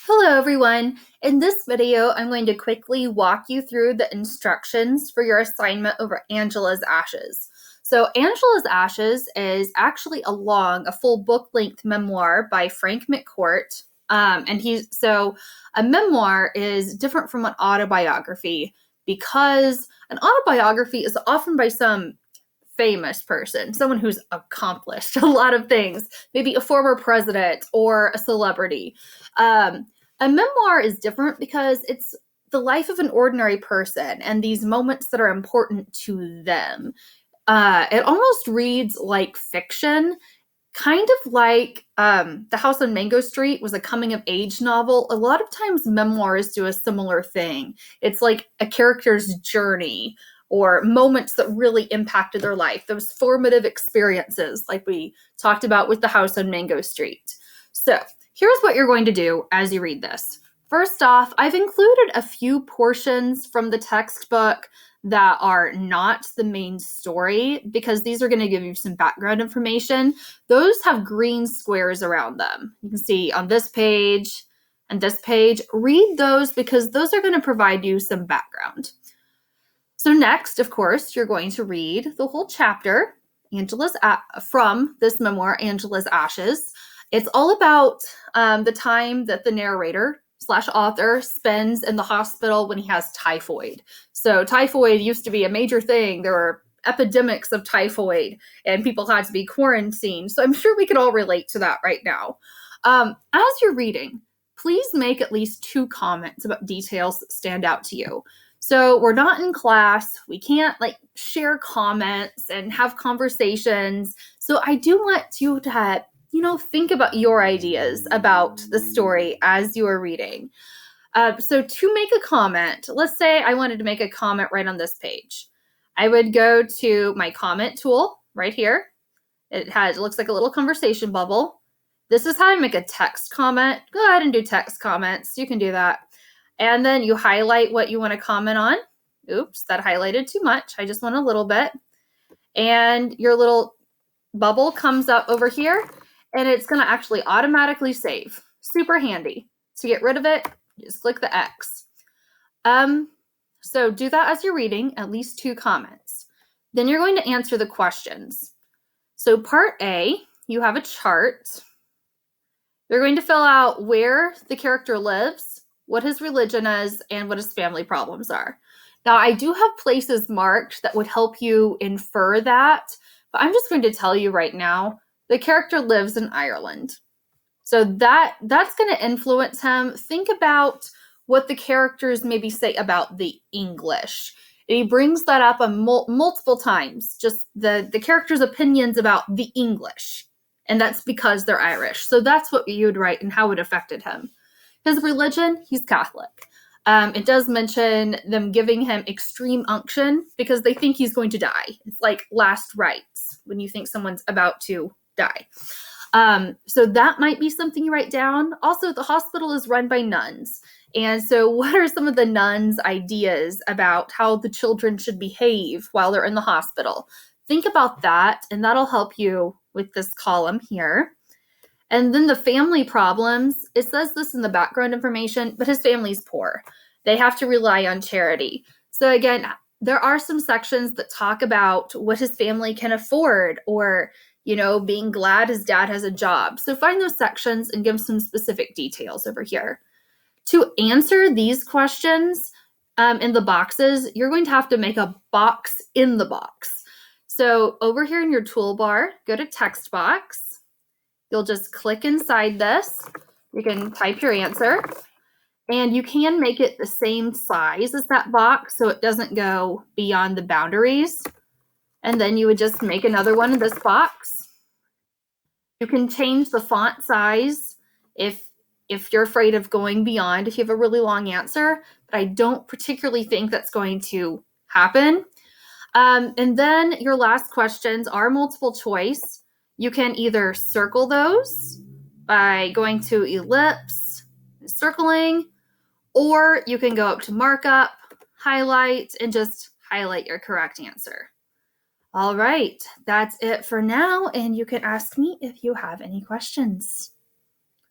Hello everyone! In this video, I'm going to quickly walk you through the instructions for your assignment over Angela's Ashes. So Angela's Ashes is actually a full book-length memoir by Frank McCourt. A memoir is different from an autobiography because an autobiography is often by some famous person, someone who's accomplished a lot of things, maybe a former president or a celebrity. A memoir is different because it's the life of an ordinary person and these moments that are important to them. It almost reads like fiction, kind of like The House on Mango Street was a coming-of-age novel. A lot of times memoirs do a similar thing. It's like a character's journey or moments that really impacted their life, those formative experiences like we talked about with The House on Mango Street. So here's what you're going to do as you read this. First off, I've included a few portions from the textbook that are not the main story because these are going to give you some background information. Those have green squares around them. You can see on this page and this page. Read those because those are going to provide you some background. So next, of course, you're going to read the whole chapter, from this memoir, Angela's Ashes. It's all about the time that the narrator/author spends in the hospital when he has typhoid. So typhoid used to be a major thing. There were epidemics of typhoid and people had to be quarantined. So I'm sure we can all relate to that right now. As you're reading, please make at least 2 comments about details that stand out to you. So we're not in class. We can't share comments and have conversations. So I do want you to think about your ideas about the story as you are reading. So to make a comment, let's say I wanted to make a comment right on this page. I would go to my comment tool right here. It looks like a little conversation bubble. This is how I make a text comment. Go ahead and do text comments. You can do that. And then you highlight what you want to comment on. Oops, that highlighted too much. I just want a little bit. And your little bubble comes up over here and it's going to actually automatically save. Super handy. To get rid of it, just click the X. So do that as you're reading, at least 2 comments. Then you're going to answer the questions. So part A, you have a chart. You're going to fill out where the character lives, what his religion is, and what his family problems are. Now, I do have places marked that would help you infer that, but I'm just going to tell you right now, the character lives in Ireland. So that's going to influence him. Think about what the characters maybe say about the English. And he brings that up on multiple times, just the characters' opinions about the English. And that's because they're Irish. So that's what you would write and how it affected him. His religion, he's Catholic. It does mention them giving him extreme unction because they think he's going to die. It's like last rites when you think someone's about to die. So that might be something you write down. Also, the hospital is run by nuns. And so what are some of the nuns' ideas about how the children should behave while they're in the hospital? Think about that, and that'll help you with this column here. And then the family problems, it says this in the background information, but his family's poor. They have to rely on charity. So again, there are some sections that talk about what his family can afford or, being glad his dad has a job. So find those sections and give some specific details over here. To answer these questions in the boxes, you're going to have to make a box in the box. So over here in your toolbar, go to text box. You'll just click inside this. You can type your answer. And you can make it the same size as that box so it doesn't go beyond the boundaries. And then you would just make another one in this box. You can change the font size if you're afraid of going beyond, if you have a really long answer. But I don't particularly think that's going to happen. And then your last questions are multiple choice. You can either circle those by going to ellipse, circling, or you can go up to markup, highlight, and just highlight your correct answer. All right, that's it for now, and you can ask me if you have any questions.